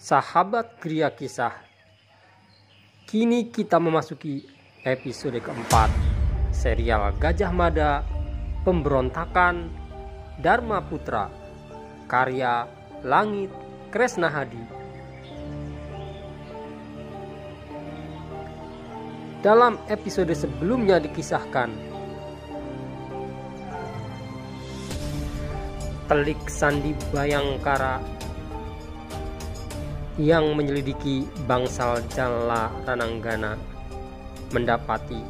Sahabat Gria Kisah, kini kita memasuki episode keempat serial Gajah Mada Pemberontakan Dharma Putra, karya Langit Kresnahadi. Dalam episode sebelumnya dikisahkan, telik sandi Bayangkara yang menyelidiki bangsal Jala Rananggana mendapati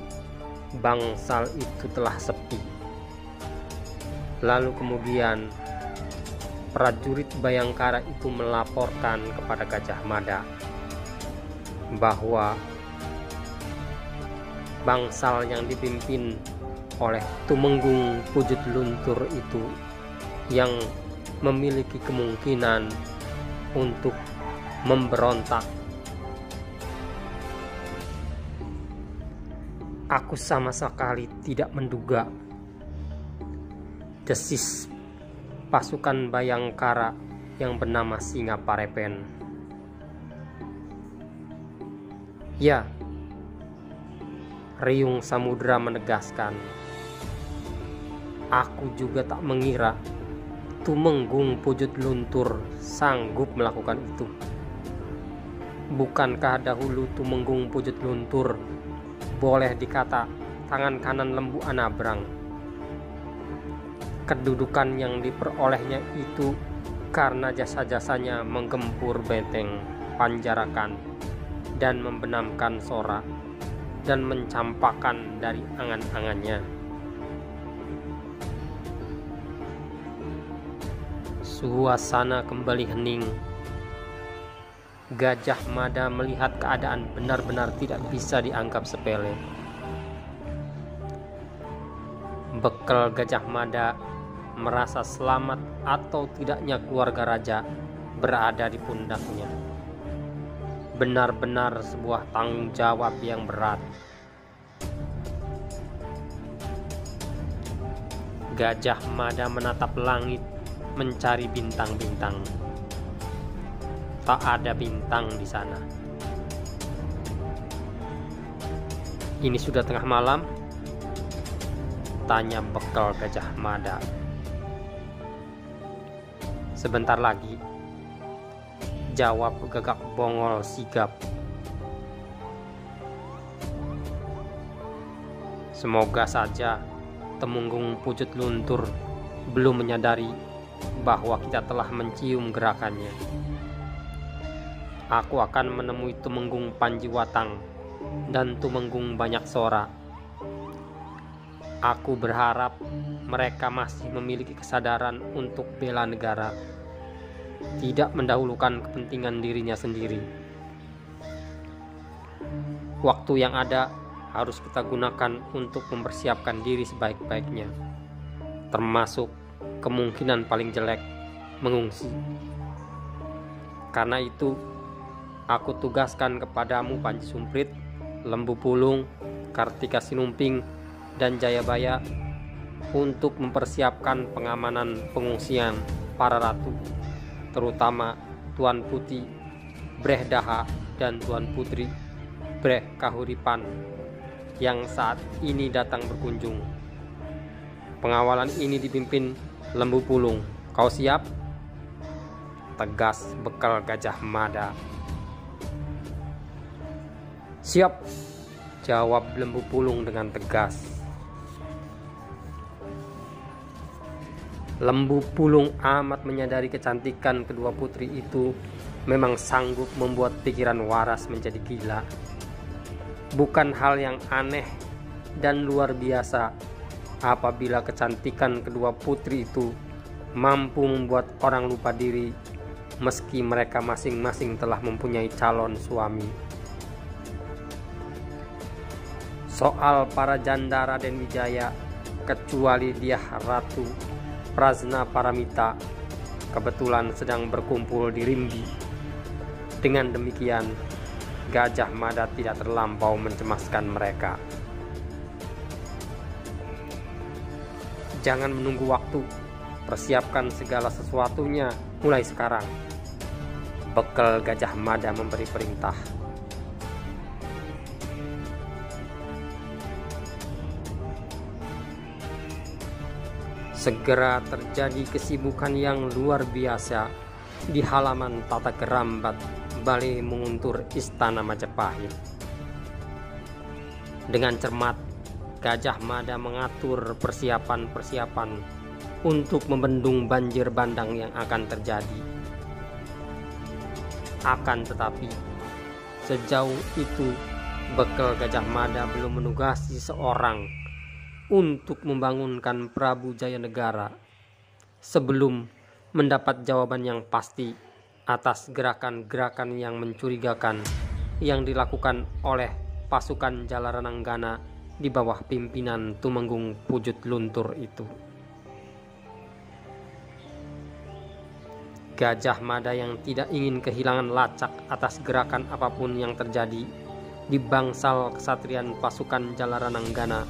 bangsal itu telah sepi. Lalu kemudian prajurit Bayangkara itu melaporkan kepada Gajah Mada bahwa bangsal yang dipimpin oleh Tumenggung Pujut Luntur itu yang memiliki kemungkinan untuk memberontak. Aku sama sekali tidak menduga desis pasukan Bayangkara yang bernama Singaparepen. Ya, Riung Samudra menegaskan, aku juga tak mengira Tumenggung Pujut Luntur sanggup melakukan itu. Bukankah dahulu Tumenggung Pujut Luntur boleh dikata tangan kanan Lembu Anabrang? Kedudukan yang diperolehnya itu karena jasa-jasanya menggempur benteng Panjarakan dan membenamkan Sora dan mencampakkan dari angan-angannya. Suasana kembali hening. Gajah Mada melihat keadaan benar-benar tidak bisa dianggap sepele. Bekal Gajah Mada merasa selamat atau tidaknya keluarga raja berada di pundaknya. Benar-benar sebuah tanggung jawab yang berat. Gajah Mada menatap langit mencari bintang-bintang. Tak ada bintang di sana. Ini sudah tengah malam? Tanya bekal Gajah Mada. Sebentar lagi, jawab Gagak Bongol sigap. Semoga saja Tumenggung Pujut Luntur belum menyadari bahwa kita telah mencium gerakannya. Aku akan menemui Tumenggung Panjiwatang dan Tumenggung Banyak Sora. Aku berharap mereka masih memiliki kesadaran untuk bela negara, tidak mendahulukan kepentingan dirinya sendiri. Waktu yang ada harus kita gunakan untuk mempersiapkan diri sebaik-baiknya, termasuk kemungkinan paling jelek, mengungsi. Karena itu, aku tugaskan kepadamu Panji Sumprit, Lembu Pulung, Kartika Sinumping, dan Jayabaya untuk mempersiapkan pengamanan pengungsian para ratu, terutama Tuan Putih Breh Daha dan Tuan Putri Breh Kahuripan yang saat ini datang berkunjung. Pengawalan ini dipimpin Lembu Pulung. Kau siap? Tegas bekal Gajah Mada. Siap, jawab Lembu Pulung dengan tegas. Lembu Pulung amat menyadari kecantikan kedua putri itu memang sanggup membuat pikiran waras menjadi gila. Bukan hal yang aneh dan luar biasa apabila kecantikan kedua putri itu mampu membuat orang lupa diri meski mereka masing-masing telah mempunyai calon suami. Soal para janda Raden Wijaya, kecuali dia Ratu Prasna Paramita, kebetulan sedang berkumpul di Rimbi. Dengan demikian, Gajah Mada tidak terlampau mencemaskan mereka. Jangan menunggu waktu, persiapkan segala sesuatunya mulai sekarang. Bekal Gajah Mada memberi perintah. Segera terjadi kesibukan yang luar biasa di halaman tata kerambat Balai Menguntur Istana Majapahit. Dengan cermat, Gajah Mada mengatur persiapan-persiapan untuk membendung banjir bandang yang akan terjadi. Akan tetapi, sejauh itu Bekal Gajah Mada belum menugasi seorang untuk membangunkan Prabu Jayanegara sebelum mendapat jawaban yang pasti atas gerakan-gerakan yang mencurigakan yang dilakukan oleh pasukan Jalarananggana di bawah pimpinan Tumenggung Pujut Luntur itu. Gajah Mada yang tidak ingin kehilangan lacak atas gerakan apapun yang terjadi di bangsal kesatrian pasukan Jalarananggana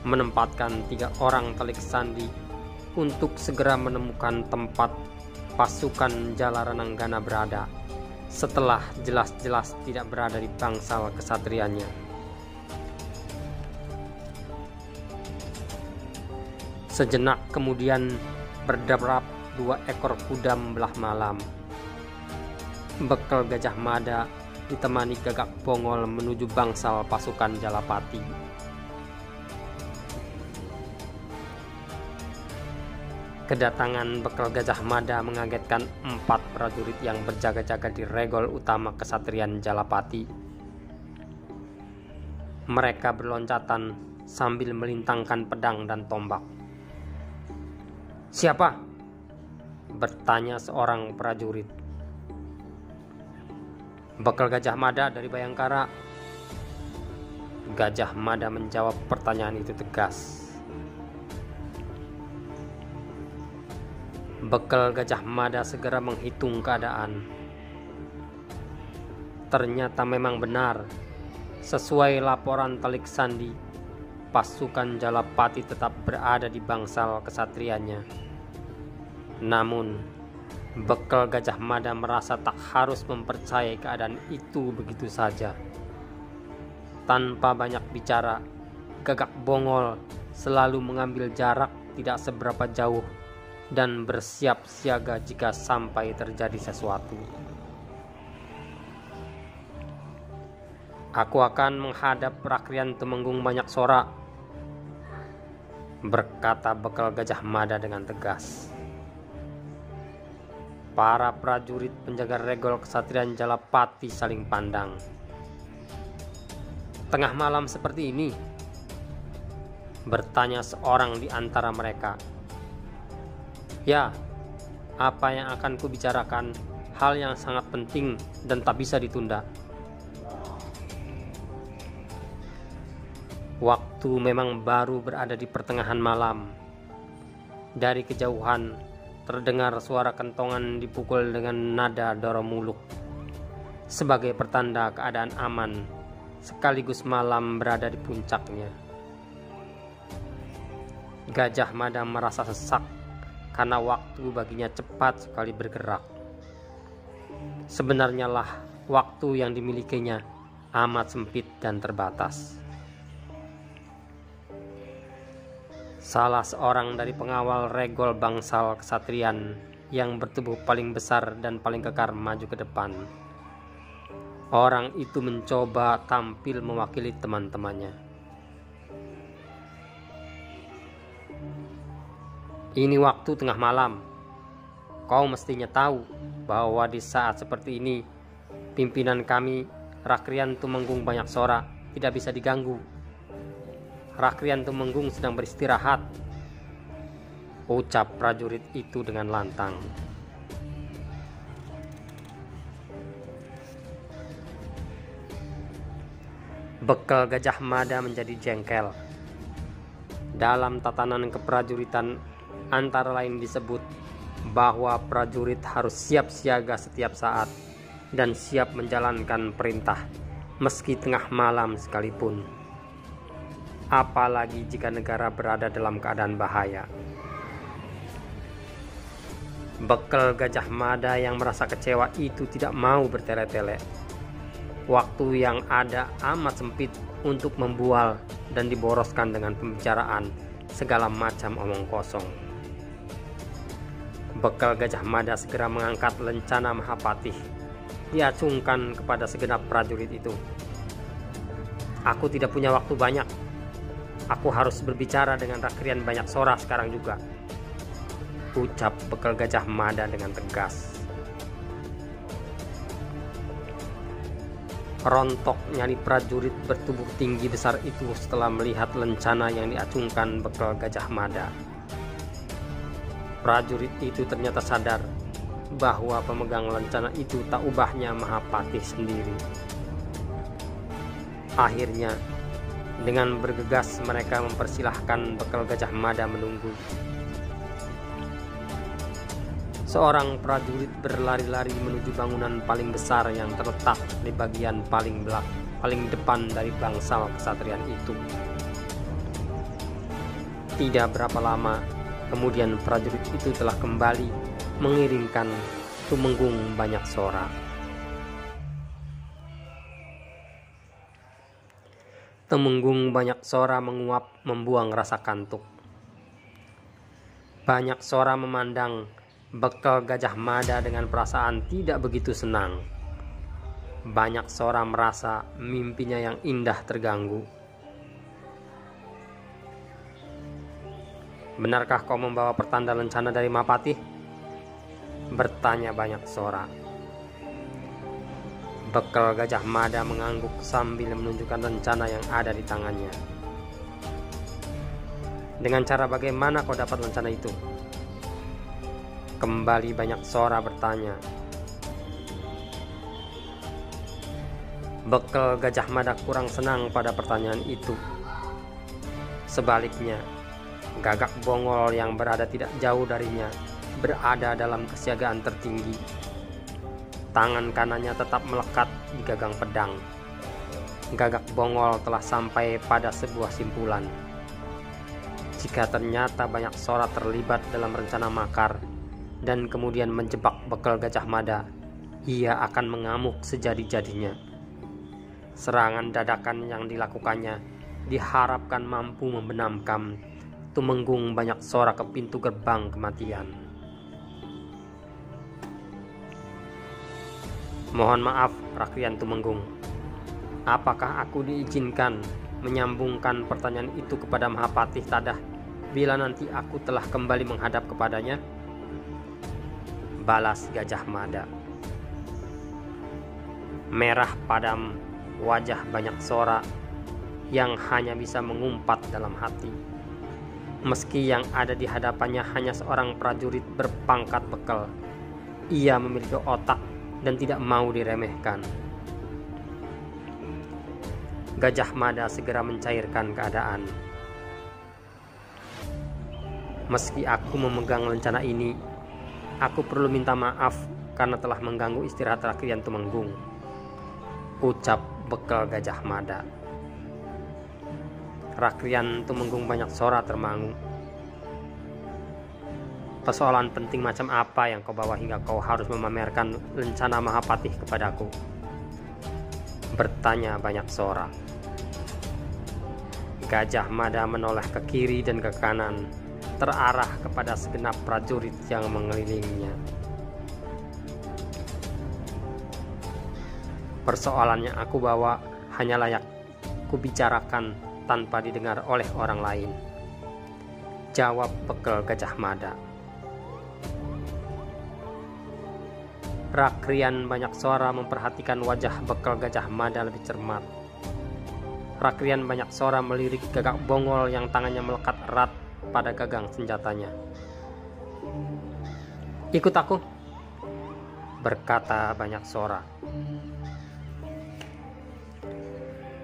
menempatkan 3 orang telik sandi untuk segera menemukan tempat pasukan Jalarananggana berada setelah jelas-jelas tidak berada di bangsal kesatriannya. Sejenak kemudian berderap 2 ekor kuda membelah malam. Bekal Gajah Mada ditemani Gagak Bongol menuju bangsal pasukan Jalapati. Kedatangan Bekal Gajah Mada mengagetkan 4 prajurit yang berjaga-jaga di regol utama kesatrian Jalapati. Mereka berloncatan sambil melintangkan pedang dan tombak. "Siapa?" bertanya seorang prajurit. "Bekal Gajah Mada dari Bayangkara." Gajah Mada menjawab pertanyaan itu tegas. Bekal Gajah Mada segera menghitung keadaan. Ternyata memang benar, sesuai laporan telik sandi, pasukan Jalapati tetap berada di bangsal kesatriannya. Namun, Bekal Gajah Mada merasa tak harus mempercayai keadaan itu begitu saja. Tanpa banyak bicara, Gagak Bongol selalu mengambil jarak tidak seberapa jauh dan bersiap siaga jika sampai terjadi sesuatu. "Aku akan menghadap Rakrian Tumenggung Banyaksora," berkata Bekal Gajah Mada dengan tegas. Para prajurit penjaga regol kesatrian Jalapati saling pandang. "Tengah malam seperti ini?" bertanya seorang di antara mereka. "Ya, apa yang akan kubicarakan hal yang sangat penting dan tak bisa ditunda." Waktu memang baru berada di pertengahan malam. Dari kejauhan terdengar suara kentongan dipukul dengan nada doromuluk sebagai pertanda keadaan aman, sekaligus malam berada di puncaknya. Gajah Mada merasa sesak karena waktu baginya cepat sekali bergerak. Sebenarnya lah waktu yang dimilikinya amat sempit dan terbatas. Salah seorang dari pengawal regol bangsal kesatrian yang bertubuh paling besar dan paling kekar maju ke depan. Orang itu mencoba tampil mewakili teman-temannya. "Ini waktu tengah malam. Kau mestinya tahu bahwa di saat seperti ini pimpinan kami, Rakrian Tumenggung Banyaksora, tidak bisa diganggu. Rakrian Tumenggung sedang beristirahat," ucap prajurit itu dengan lantang. Bekal Gajah Mada menjadi jengkel. Dalam tatanan keprajuritan antara lain disebut bahwa prajurit harus siap siaga setiap saat dan siap menjalankan perintah meski tengah malam sekalipun, apalagi jika negara berada dalam keadaan bahaya. Bekal Gajah Mada yang merasa kecewa itu tidak mau bertele-tele. Waktu yang ada amat sempit untuk membual dan diboroskan dengan pembicaraan segala macam omong kosong. Bekal Gajah Mada segera mengangkat lencana Mahapatih, diacungkan kepada segenap prajurit itu. Aku tidak punya waktu banyak. Aku harus berbicara dengan Rakrian Banyak Sora sekarang juga, ucap Bekal Gajah Mada dengan tegas. Rontok nyali prajurit bertubuh tinggi besar itu setelah melihat lencana yang diacungkan Bekal Gajah Mada. Prajurit itu ternyata sadar bahwa pemegang lencana itu tak ubahnya Mahapatih sendiri. Akhirnya, dengan bergegas mereka mempersilahkan Bekal Gajah Mada menunggu. Seorang prajurit berlari-lari menuju bangunan paling besar yang terletak di bagian paling depan dari bangsal kesatrian itu. Tidak berapa lama kemudian prajurit itu telah kembali mengiringkan Tumenggung Banyak Sora. Tumenggung Banyak Sora menguap membuang rasa kantuk. Banyak Sora memandang Bekal Gajah Mada dengan perasaan tidak begitu senang. Banyak Sora merasa mimpinya yang indah terganggu. Benarkah kau membawa pertanda lencana dari Mahapatih? Bertanya Banyak Sora. Bekal Gajah Mada mengangguk sambil menunjukkan lencana yang ada di tangannya. Dengan cara bagaimana kau dapat lencana itu? Kembali Banyak Sora bertanya. Bekal Gajah Mada kurang senang pada pertanyaan itu. Sebaliknya, Gagak Bongol yang berada tidak jauh darinya berada dalam kesiagaan tertinggi. Tangan kanannya tetap melekat di gagang pedang. Gagak Bongol telah sampai pada sebuah simpulan. Jika ternyata Banyak Sora terlibat dalam rencana makar dan kemudian menjebak Bekal Gajah Mada, ia akan mengamuk sejadi-jadinya. Serangan dadakan yang dilakukannya diharapkan mampu membenamkan Tumenggung Banyak Sora ke pintu gerbang kematian. Mohon maaf, Rakrian Tumenggung. Apakah aku diizinkan menyambungkan pertanyaan itu kepada Mahapatih Tadah bila nanti aku telah kembali menghadap kepadanya? Balas Gajah Mada. Merah padam wajah Banyak Sora yang hanya bisa mengumpat dalam hati. Meski yang ada di hadapannya hanya seorang prajurit berpangkat bekal, ia memiliki otak dan tidak mau diremehkan. Gajah Mada segera mencairkan keadaan. Meski aku memegang lencana ini, aku perlu minta maaf karena telah mengganggu istirahat Rakrian Tumenggung, ucap Bekal Gajah Mada. Rakrian Tumenggung Banyak Sora termangu. Persoalan penting macam apa yang kau bawa hingga kau harus memamerkan lencana Mahapatih kepadaku? Bertanya Banyak Sora. Gajah Mada menoleh ke kiri dan ke kanan, terarah kepada segenap prajurit yang mengelilinginya. Persoalan yang aku bawa hanya layak kubicarakan tanpa didengar oleh orang lain, jawab Bekal Gajah Mada. Rakrian Banyak Sora memperhatikan wajah Bekal Gajah Mada lebih cermat. Rakrian Banyak Sora melirik Gagak Bongol yang tangannya melekat erat pada gagang senjatanya. Ikut aku, berkata Banyak Sora.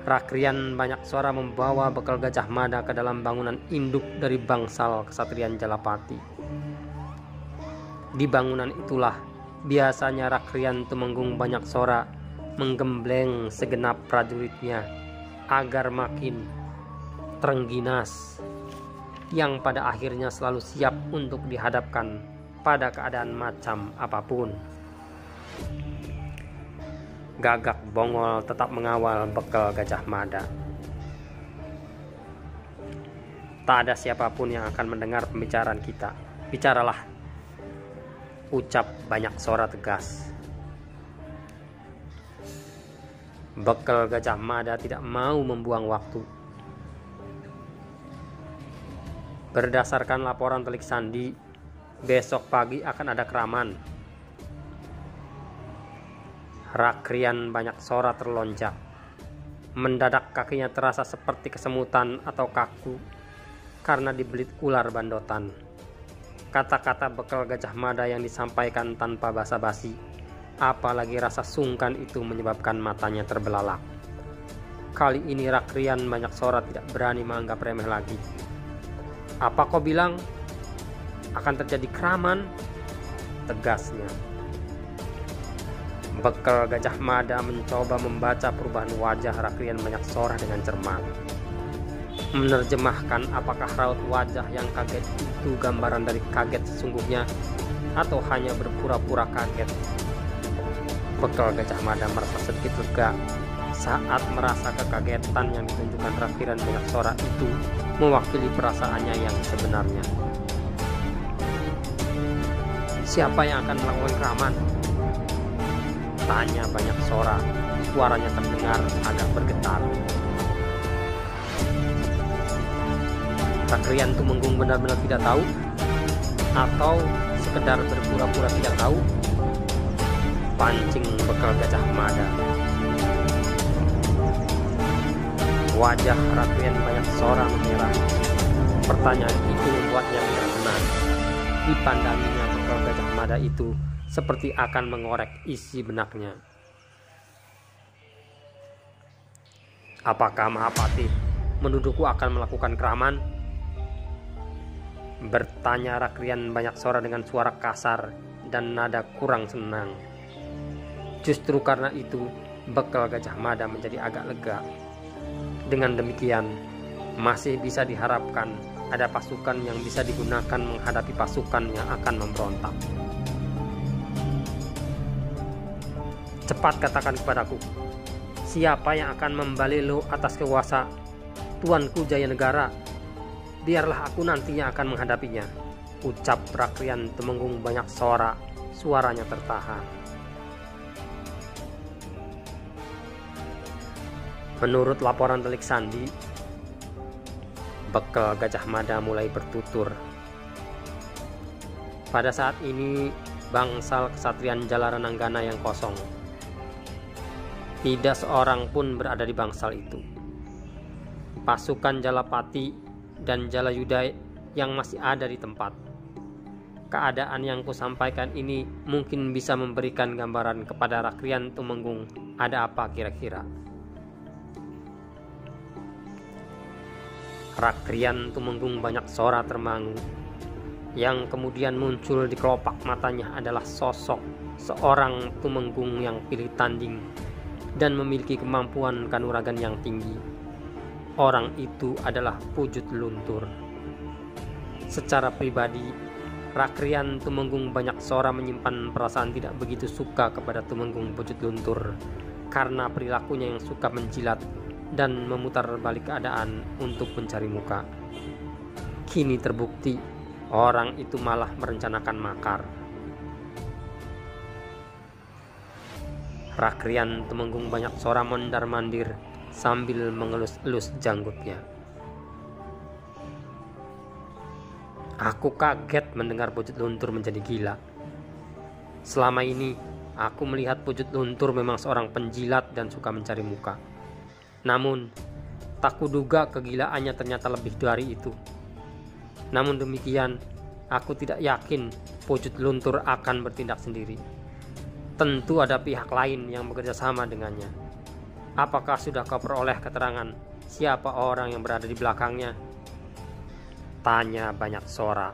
Rakrian Banyak Sora membawa Bekal Gajah Mada ke dalam bangunan induk dari bangsal kesatrian Jalapati. Di bangunan itulah biasanya Rakrian Tumenggung Banyak Sora menggembleng segenap prajuritnya agar makin terengginas, yang pada akhirnya selalu siap untuk dihadapkan pada keadaan macam apapun. Gagak Bongol tetap mengawal bekal Gajah Mada. Tak ada siapapun yang akan mendengar pembicaraan kita. Bicaralah, ucap banyak suara tegas. Bekal Gajah Mada tidak mau membuang waktu. Berdasarkan laporan Telik Sandi, besok pagi akan ada keraman. Rakrian banyak sora terlonjak. Mendadak kakinya terasa seperti kesemutan atau kaku karena dibelit ular bandotan. Kata-kata bekal Gajah Mada yang disampaikan tanpa basa-basi, apalagi rasa sungkan itu menyebabkan matanya terbelalak. Kali ini Rakrian banyak sora tidak berani menganggap remeh lagi. Apa kau bilang akan terjadi keraman? Tegasnya. Bekal Gajah Mada mencoba membaca perubahan wajah Rakrian banyak sora dengan cermat. Menerjemahkan apakah raut wajah yang kaget itu gambaran dari kaget sesungguhnya atau hanya berpura-pura kaget. Bekal Gajah Mada merasa sedikit lega saat merasa kekagetan yang ditunjukkan Rakrian banyak sora itu mewakili perasaannya yang sebenarnya. Siapa yang akan melakukan keraman? Tanya banyak sora. Suaranya terdengar agak bergetar. Rakrian Tumenggung benar-benar tidak tahu atau sekedar berpura-pura tidak tahu? Pancing bekal Gajah Mada. Wajah Rakrian banyak sora memerah. Pertanyaan itu membuatnya terkenal. Dipandanginya bekal Gajah Mada itu seperti akan mengorek isi benaknya. Apakah Mahapati menuduhku akan melakukan keraman? Bertanya Rakrian banyak sora dengan suara kasar dan nada kurang senang. Justru karena itu bekal Gajah Mada menjadi agak lega. Dengan demikian masih bisa diharapkan ada pasukan yang bisa digunakan menghadapi pasukan yang akan memberontak. Cepat katakan kepadaku, siapa yang akan membalelo atas kuasa Tuanku Jayanegara? Biarlah aku nantinya akan menghadapinya, ucap Rakrian Tumenggung banyak sora, suaranya tertahan. Menurut laporan Telik Sandi, bekal Gajah Mada mulai bertutur. Pada saat ini bangsal kesatrian Jalarananggana yang kosong. Tidak seorang pun berada di bangsal itu. Pasukan Jalapati dan Jalayuda yang masih ada di tempat. Keadaan yang kusampaikan ini mungkin bisa memberikan gambaran kepada Rakrian Tumenggung ada apa kira-kira. Rakrian Tumenggung banyak sora termangu. Yang kemudian muncul di kelopak matanya adalah sosok seorang Tumenggung yang pilih tanding dan memiliki kemampuan kanuragan yang tinggi. Orang itu adalah Pujut Luntur. Secara pribadi, Rakrian Tumenggung banyak sora menyimpan perasaan tidak begitu suka kepada Tumenggung Pujut Luntur karena perilakunya yang suka menjilat dan memutar balik keadaan untuk mencari muka. Kini terbukti orang itu malah merencanakan makar. Rakrian Tumenggung banyak sora mondar-mandir sambil mengelus-elus janggutnya. Aku kaget mendengar Pujut Luntur menjadi gila. Selama ini aku melihat Pujut Luntur memang seorang penjilat dan suka mencari muka. Namun, tak kuduga kegilaannya ternyata lebih dari itu. Namun demikian, aku tidak yakin Pujut Luntur akan bertindak sendiri. Tentu ada pihak lain yang bekerja sama dengannya. Apakah sudah kau peroleh keterangan siapa orang yang berada di belakangnya? Tanya banyak sora.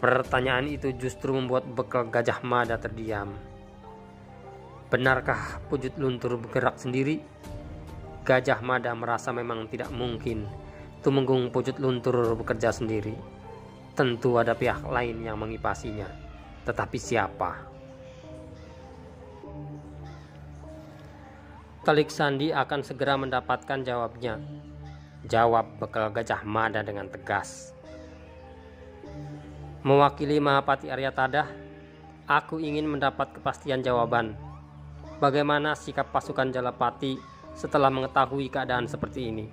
Pertanyaan itu justru membuat bekal Gajah Mada terdiam. Benarkah Pujut Luntur bergerak sendiri? Gajah Mada merasa memang tidak mungkin Tumenggung Pujut Luntur bekerja sendiri. Tentu ada pihak lain yang mengipasinya, tetapi siapa? Telik Sandi akan segera mendapatkan jawabnya, jawab Bekal Gajah Mada dengan tegas. Mewakili Mahapati Aryatadah, aku ingin mendapat kepastian jawaban. Bagaimana sikap pasukan Jalapati setelah mengetahui keadaan seperti ini?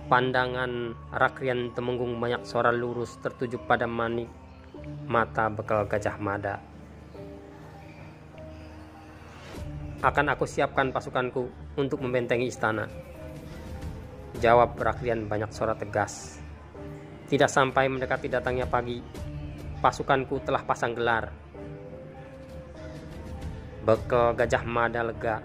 Pandangan Rakrian Temenggung Banyaksora lurus tertuju pada manik mata Bekal Gajah Mada. Akan aku siapkan pasukanku untuk membentengi istana, jawab Rakrian Banyaksora tegas. Tidak sampai mendekati datangnya pagi, pasukanku telah pasang gelar. Bekal Gajah Mada lega.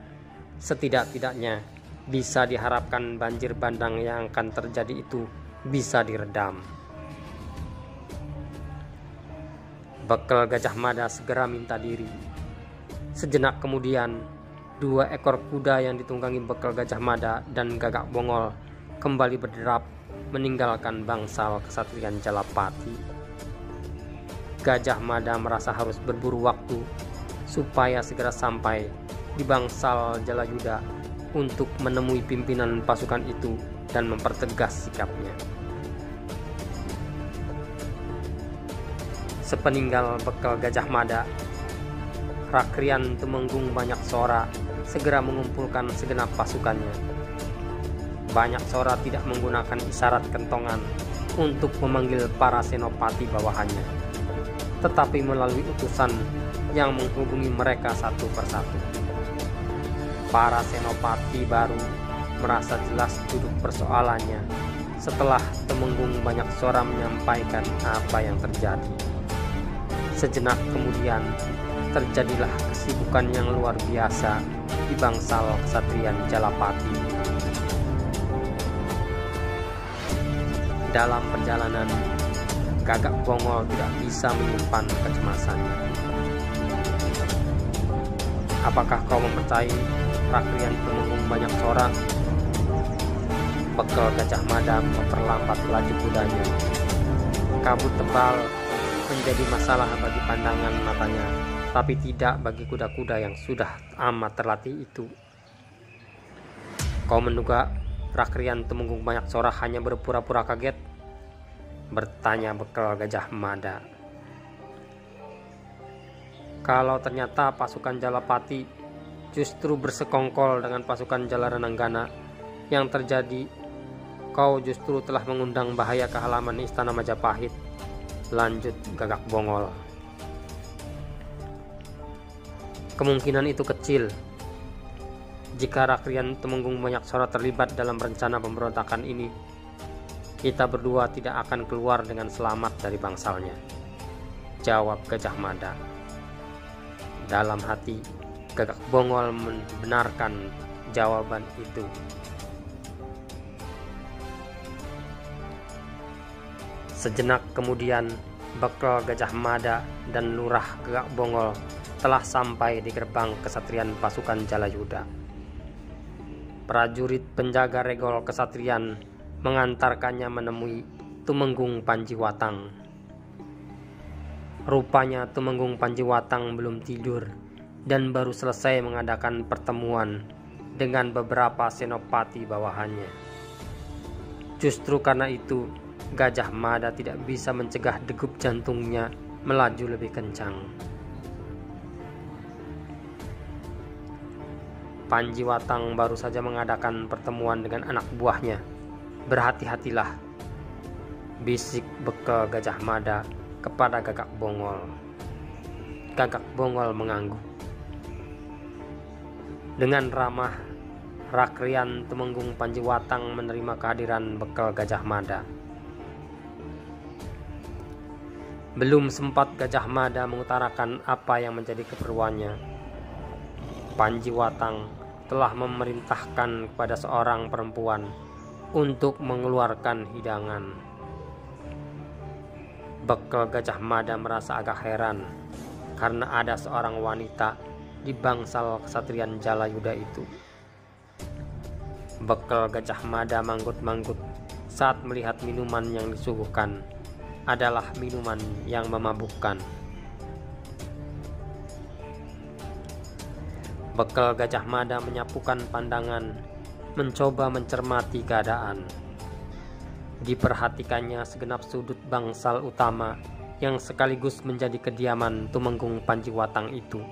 Setidak-tidaknya bisa diharapkan banjir bandang yang akan terjadi itu bisa diredam. Bekal Gajah Mada segera minta diri. Sejenak kemudian, 2 ekor kuda yang ditunggangi Bekal Gajah Mada dan Gagak Bongol kembali berderap meninggalkan bangsal kesatrian Jalapati. Gajah Mada merasa harus berburu waktu supaya segera sampai di bangsal Jalayuda untuk menemui pimpinan pasukan itu dan mempertegas sikapnya. Sepeninggal Bekal Gajah Mada, Rakrian Temenggung Banyaksora segera mengumpulkan segenap pasukannya. Banyaksora tidak menggunakan isyarat kentongan untuk memanggil para senopati bawahannya, tetapi melalui utusan yang menghubungi mereka satu persatu. Para senopati baru merasa jelas duduk persoalannya setelah Temenggung Banyaksora menyampaikan apa yang terjadi. Sejenak kemudian terjadilah kesibukan yang luar biasa di bangsal kesatrian Jalapati. Dalam perjalanan, Gagak Bongol tidak bisa menyimpan kecemasannya. Apakah kau mempercayai Rakrian Temenggung Banyaksora? Bekal Gajah Mada memperlambat laju kudanya. Kabut tebal menjadi masalah bagi pandangan matanya, tapi tidak bagi kuda-kuda yang sudah amat terlatih itu. Kau menduga Rakrian Temenggung Banyaksora hanya berpura-pura kaget? Bertanya Bekal Gajah Mada. Kalau ternyata pasukan Jalapati justru bersekongkol dengan pasukan Jalarananggana, yang terjadi kau justru telah mengundang bahaya ke halaman istana Majapahit, lanjut Gagak Bongol. Kemungkinan itu kecil. Jika Rakrian Temenggung Banyaksora terlibat dalam rencana pemberontakan ini, kita berdua tidak akan keluar dengan selamat dari bangsalnya, jawab Gajah Mada. Dalam hati, Gagak Bongol membenarkan jawaban itu. Sejenak kemudian, Bekal Gajah Mada dan Lurah Gagak Bongol telah sampai di gerbang kesatrian pasukan Jalayuda. Prajurit penjaga regol kesatrian mengantarkannya menemui Tumenggung Panjiwatang. Rupanya Tumenggung Panjiwatang belum tidur dan baru selesai mengadakan pertemuan dengan beberapa senopati bawahannya. Justru karena itu, Gajah Mada tidak bisa mencegah degup jantungnya melaju lebih kencang. Panjiwatang baru saja mengadakan pertemuan dengan anak buahnya. Berhati-hatilah, bisik Bekal Gajah Mada kepada Gagak Bongol. Gagak Bongol mengangguk. Dengan ramah, Rakrian Temenggung Panjiwatang menerima kehadiran Bekal Gajah Mada. Belum sempat Gajah Mada mengutarakan apa yang menjadi keperluannya, Panjiwatang telah memerintahkan kepada seorang perempuan untuk mengeluarkan hidangan. Bekal Gajah Mada merasa agak heran karena ada seorang wanita di bangsal kesatrian Jalayuda itu. Bekal Gajah Mada manggut-manggut saat melihat minuman yang disuguhkan adalah minuman yang memabukkan. Bekal Gajah Mada menyapukan pandangan, mencoba mencermati keadaan. Diperhatikannya segenap sudut bangsal utama yang sekaligus menjadi kediaman Tumenggung Panjiwatang itu.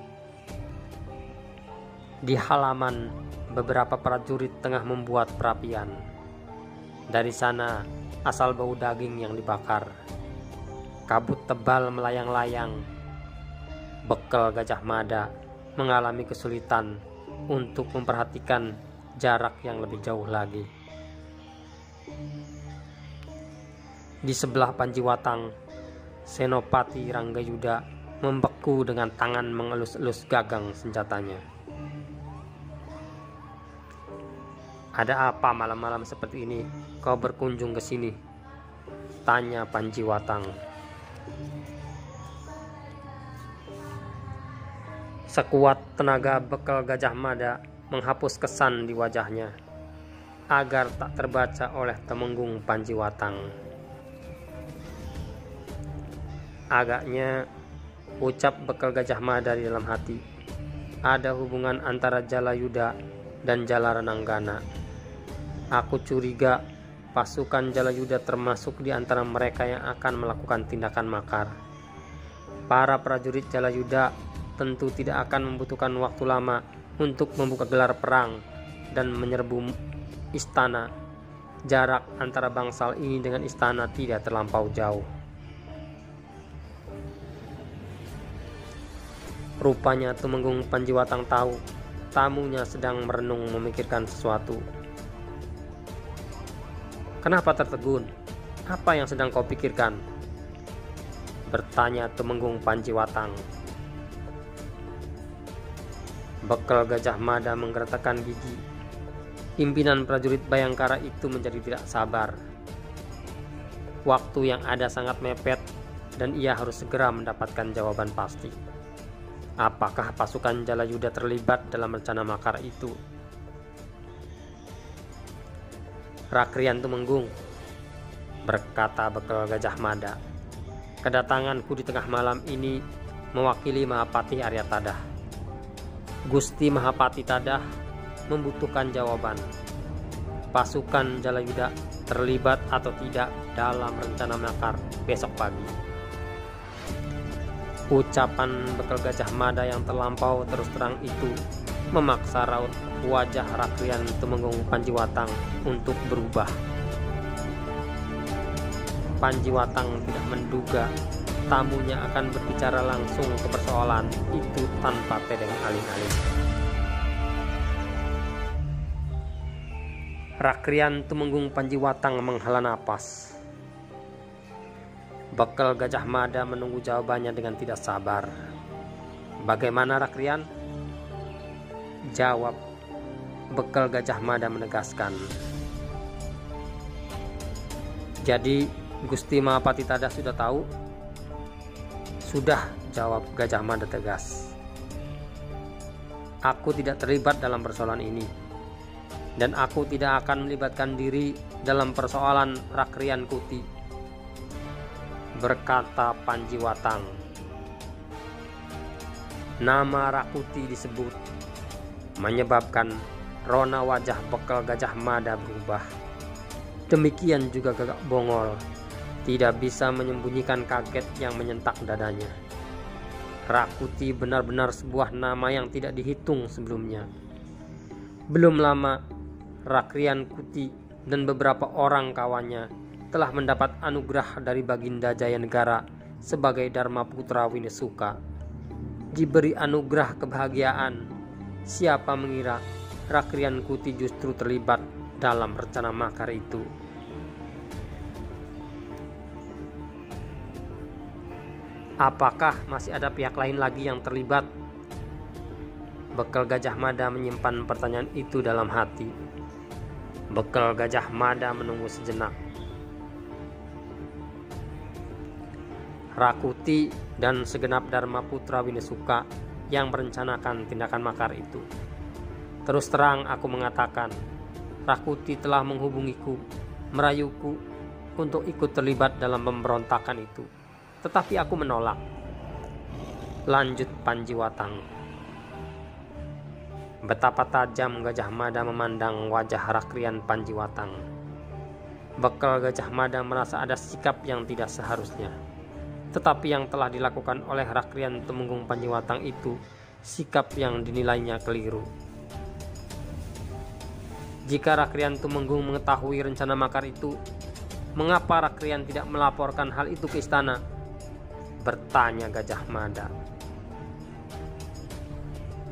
Di halaman, beberapa prajurit tengah membuat perapian. Dari sana asal bau daging yang dibakar. Kabut tebal melayang-layang. Bekal Gajah Mada mengalami kesulitan untuk memperhatikan jarak yang lebih jauh lagi. Di sebelah Panjiwatang, Senopati Ranggayuda membeku dengan tangan mengelus-elus gagang senjatanya. "Ada apa malam-malam seperti ini kau berkunjung ke sini?" tanya Panjiwatang. Sekuat tenaga Bekal Gajah Mada menghapus kesan di wajahnya agar tak terbaca oleh Tumenggung Panjiwatang. Agaknya, ucap Bekal Gajah Mada di dalam hati, ada hubungan antara Jalayuda dan Jala Renanggana. Aku curiga pasukan Jalayuda termasuk di antara mereka yang akan melakukan tindakan makar. Para prajurit Jalayuda tentu tidak akan membutuhkan waktu lama untuk membuka gelar perang dan menyerbu istana. Jarak antara bangsal ini dengan istana tidak terlampau jauh. Rupanya Tumenggung Panjiwatang tahu tamunya sedang merenung memikirkan sesuatu. "Kenapa tertegun? Apa yang sedang kau pikirkan?" bertanya Tumenggung Panjiwatang. Bekal Gajah Mada menggeretakkan gigi. Pimpinan prajurit Bayangkara itu menjadi tidak sabar. Waktu yang ada sangat mepet dan ia harus segera mendapatkan jawaban pasti. Apakah pasukan Jalayuda terlibat dalam rencana makar itu? "Rakrian Tumenggung," berkata Bekal Gajah Mada, "kedatanganku di tengah malam ini mewakili Mahapati Arya Tadah. Gusti Mahapati Tadah membutuhkan jawaban. Pasukan Jalayuda terlibat atau tidak dalam rencana makar besok pagi." Ucapan Bekal Gajah Mada yang terlampau terus terang itu memaksa raut wajah Rakrian Tumenggung Panjiwatang untuk berubah. Panjiwatang tidak menduga tamunya akan berbicara langsung ke persoalan itu tanpa tedeng aling-aling. Rakrian Tumenggung Panjiwatang menghela napas. Bekal Gajah Mada menunggu jawabannya dengan tidak sabar. "Bagaimana, Rakrian?" jawab Bekal Gajah Mada menegaskan. "Jadi Gusti Mahapati Tadah sudah tahu?" "Sudah," jawab Gajah Mada tegas. "Aku tidak terlibat dalam persoalan ini, dan aku tidak akan melibatkan diri dalam persoalan Rakrian Kuti," berkata Panjiwatang. Nama Rakuti disebut, menyebabkan rona wajah Bekal Gajah Mada berubah. Demikian juga Gagak Bongol tidak bisa menyembunyikan kaget yang menyentak dadanya. Rakuti benar-benar sebuah nama yang tidak dihitung sebelumnya. Belum lama, Rakrian Kuti dan beberapa orang kawannya telah mendapat anugerah dari Baginda Jayanegara sebagai Dharma Putra Winesuka. Diberi anugerah kebahagiaan, siapa mengira Rakrian Kuti justru terlibat dalam rencana makar itu. Apakah masih ada pihak lain lagi yang terlibat? Bekal Gajah Mada menyimpan pertanyaan itu dalam hati. Bekal Gajah Mada menunggu sejenak. Rakuti dan segenap Dharma Putra Winesuka yang merencanakan tindakan makar itu. Terus terang aku mengatakan, Rakuti telah menghubungiku merayuku untuk ikut terlibat dalam pemberontakan itu. Tetapi aku menolak. Lanjut Panjiwatang. Betapa tajam Gajah Mada memandang wajah Rakrian Panjiwatang. Bekal Gajah Mada merasa ada sikap yang tidak seharusnya. Tetapi yang telah dilakukan oleh Rakrian Tumenggung Panjiwatang itu sikap yang dinilainya keliru. Jika Rakrian Tumenggung mengetahui rencana makar itu, mengapa Rakrian tidak melaporkan hal itu ke istana? Bertanya Gajah Mada.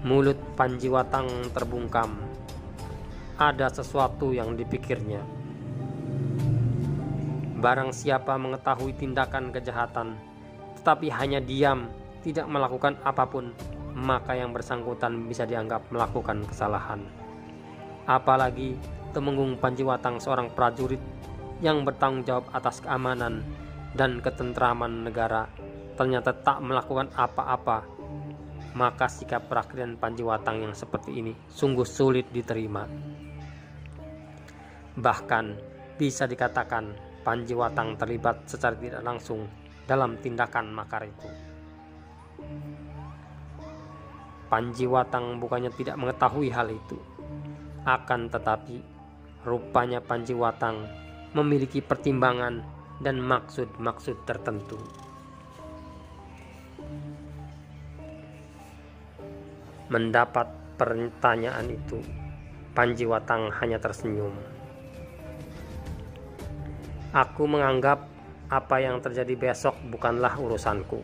Mulut Panjiwatang terbungkam. Ada sesuatu yang dipikirnya. Barang siapa mengetahui tindakan kejahatan, tetapi hanya diam, tidak melakukan apapun, maka yang bersangkutan bisa dianggap melakukan kesalahan. Apalagi Tumenggung Panjiwatang seorang prajurit yang bertanggung jawab atas keamanan dan ketentraman negara ternyata tak melakukan apa-apa, maka sikap Rakrian Panjiwatang yang seperti ini sungguh sulit diterima. Bahkan bisa dikatakan Panjiwatang terlibat secara tidak langsung dalam tindakan makar itu. Panjiwatang bukannya tidak mengetahui hal itu, akan tetapi rupanya Panjiwatang memiliki pertimbangan dan maksud-maksud tertentu. Mendapat pertanyaan itu, Panjiwatang hanya tersenyum. Aku menganggap apa yang terjadi besok bukanlah urusanku.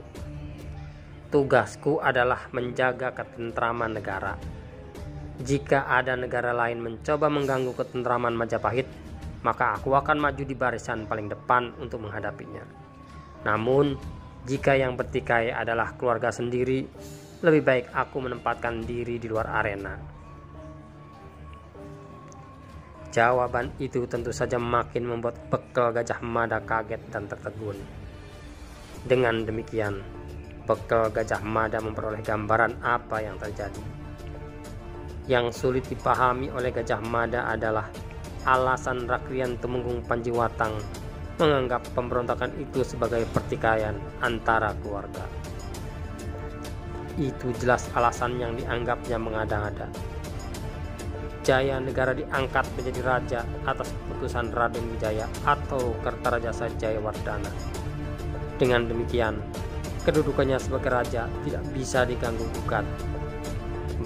Tugasku adalah menjaga ketentraman negara. Jika ada negara lain mencoba mengganggu ketentraman Majapahit, maka aku akan maju di barisan paling depan untuk menghadapinya. Namun, jika yang bertikai adalah keluarga sendiri, lebih baik aku menempatkan diri di luar arena. Jawaban itu tentu saja makin membuat bekal Gajah Mada kaget dan tertegun. Dengan demikian, bekal Gajah Mada memperoleh gambaran apa yang terjadi. Yang sulit dipahami oleh Gajah Mada adalah alasan Rakrian Tumenggung Panjiwatang menganggap pemberontakan itu sebagai pertikaian antara keluarga. Itu jelas alasan yang dianggapnya mengada-ngada. Jaya negara diangkat menjadi raja atas keputusan Raden Wijaya atau Kertarajasa Jayawardana. Dengan demikian, kedudukannya sebagai raja tidak bisa diganggu gugat.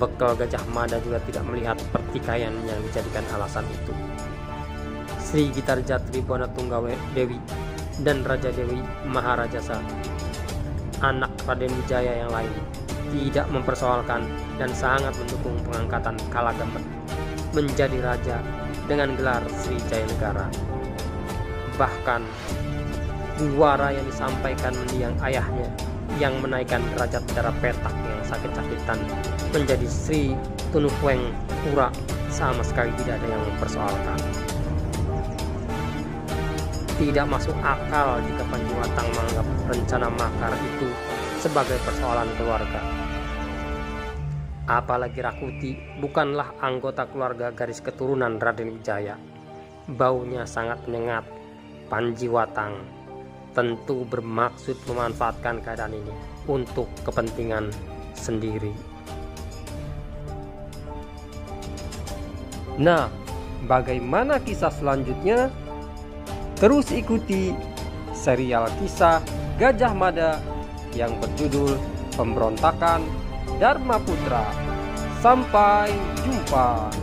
Bekal Gajah Mada juga tidak melihat pertikaian yang dijadikan alasan itu. Sri Gitarja Tribona Tunggawe Dewi dan Raja Dewi Maharajasa, anak Raden Wijaya yang lain, tidak mempersoalkan dan sangat mendukung pengangkatan Kalagamet menjadi raja dengan gelar Sri Jaya Negara. Bahkan duara yang disampaikan mendiang ayahnya yang menaikkan derajat Dara Petak yang sakit-sakitan menjadi Sri Tunuhweng Pura sama sekali tidak ada yang mempersoalkan. Tidak masuk akal jika Panjiwatang menganggap rencana makar itu sebagai persoalan keluarga. Apalagi Rakuti bukanlah anggota keluarga garis keturunan Raden Wijaya. Baunya sangat menyengat. Panjiwatang tentu bermaksud memanfaatkan keadaan ini untuk kepentingan sendiri. Nah, bagaimana kisah selanjutnya? Terus ikuti serial kisah Gajah Mada yang berjudul Pemberontakan Dharma Putra. Sampai jumpa.